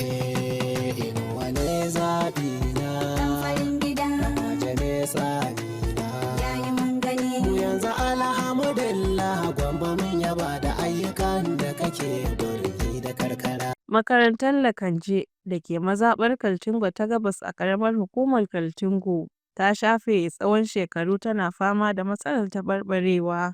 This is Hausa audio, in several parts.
Inuwa ne zaɓina, ɗan farin gida waje ne tsarina. yayi mun gani. Mu yanzu alhamdulillah gwamba mun yaba da ayyukan da kake birni da karkara. Makarantar Lakanje da ke mazaɓar Kaltungo ta Gabas a ƙaramar hukumar Kaltungo ta shafe tsawon shekaru tana fama da matsalar taɓarɓarewa,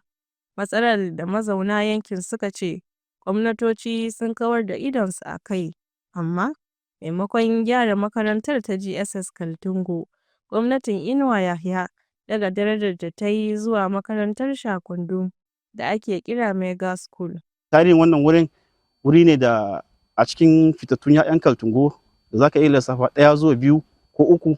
matsalar da mazauna yankin suka ce gwamnatoci sun kawar da idonsu a kai, amma maimakon gyara makarantar ta GSS Kaltungo, gwamnatin Inuwa Yahya daga darajar da ta yi zuwa makarantar Shakundum da ake kira Mega School. Tarihin wannan wuri ne da a cikin fitattun 'ya'yan Kaltungo da za ka iya lissafa 1 zuwa 2 ko 3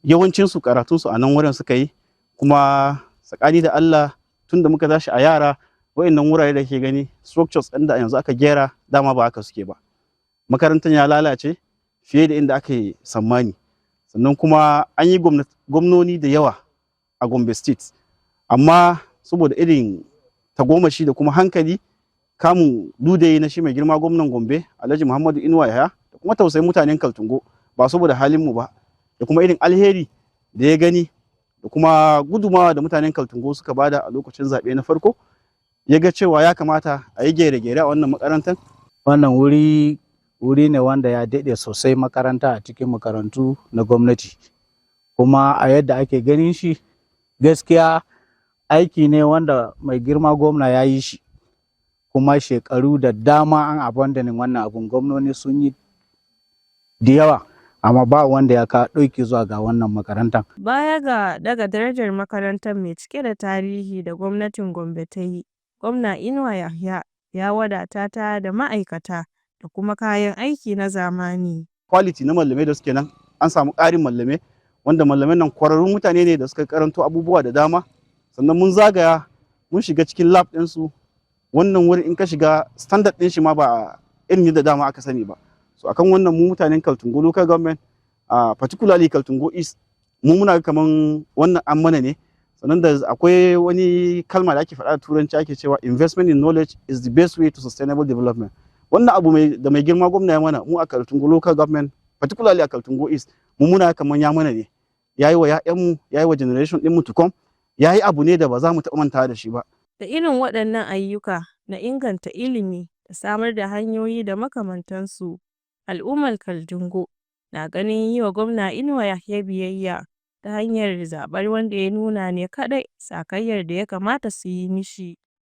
yawancinsu karatunsu a nan wurin suka yi, kuma tsakani da Allah tun da muka tashi a yara wayannan wurare da ke gani structures ɗin da yanzu aka gera dama ba haka suke ba. Makarantar ya lalace fiye da inda aka yi tsammani, sannan kuma an yi gwamnoni da yawa a Gombe State, amma saboda irin tagomashi da kuma hankali kamun ludayi na shi mai girma gwamnan Gombe Alhaji Muhammadu Inuwa Yahaya da kuma tausayin mutanen Kaltungo, ba saboda halin mu ba da kuma irin alheri da ya gani da kuma gudumawa da mutanen Kaltungo suka bada a lokacin zaɓe na farko, ya ga cewa ya kamata a yi gyare-gyare a wannan makarantar. Wannan wuri ne wanda ya daɗe sosai makaranta a cikin makarantu na gwamnati, kuma a yadda ake ganin shi gaskiya aiki ne wanda mai girma gwamna ya yi shi, kuma shekaru da dama an abandonin wannan abun. Gwamnoni sun yi da yawa amma ba wanda ya ka ɗauki zuwa ga wannan makarantar. Baya ga daga darajar makarantar mai cike da tarihi da gwamnatin Gombe ta yi, gwamna Inuwa Yahya ya wadata ta da ma'aikata da kuma kayan aiki na zamani. Quality na mallamai da suke nan, an samu ƙarin mallamai wanda mallaman nan kwararrun mutane ne da suka karanto abubuwa da dama, sannan mun zagaya mun shiga cikin lab ɗinsu. Wannan wurin in ka shiga standard ɗin shi ma ba irin yadda dama aka sani ba. So akan wannan mu mutanen Kaltungo local government, particularly Kaltungo East, mu muna kaman wannan an mana ne. Sannan da akwai wani kalma da ake faɗa da turanci ake cewa investment in knowledge is the best way to sustainable development. Wannan abu da mai girma gwamna ya mana mu a Kaltungo local government, particularly a Kaltungo East, mu muna kaman ya mana ne. Ya yi wa 'ya'yanmu, ya yi wa generation ɗinmu to come, ya yi abu ne da ba za mu taɓa mantawa da shi ba. Da irin waɗannan ayyuka na inganta ilimi da samar da hanyoyi da makamantansu, al'ummar Kaltungo na ganin yi wa gwamna Inuwa Yahya biyayya ta hanyar zaɓar wanda ya nuna ne kaɗai sakayyar da ya kamata su yi mishi.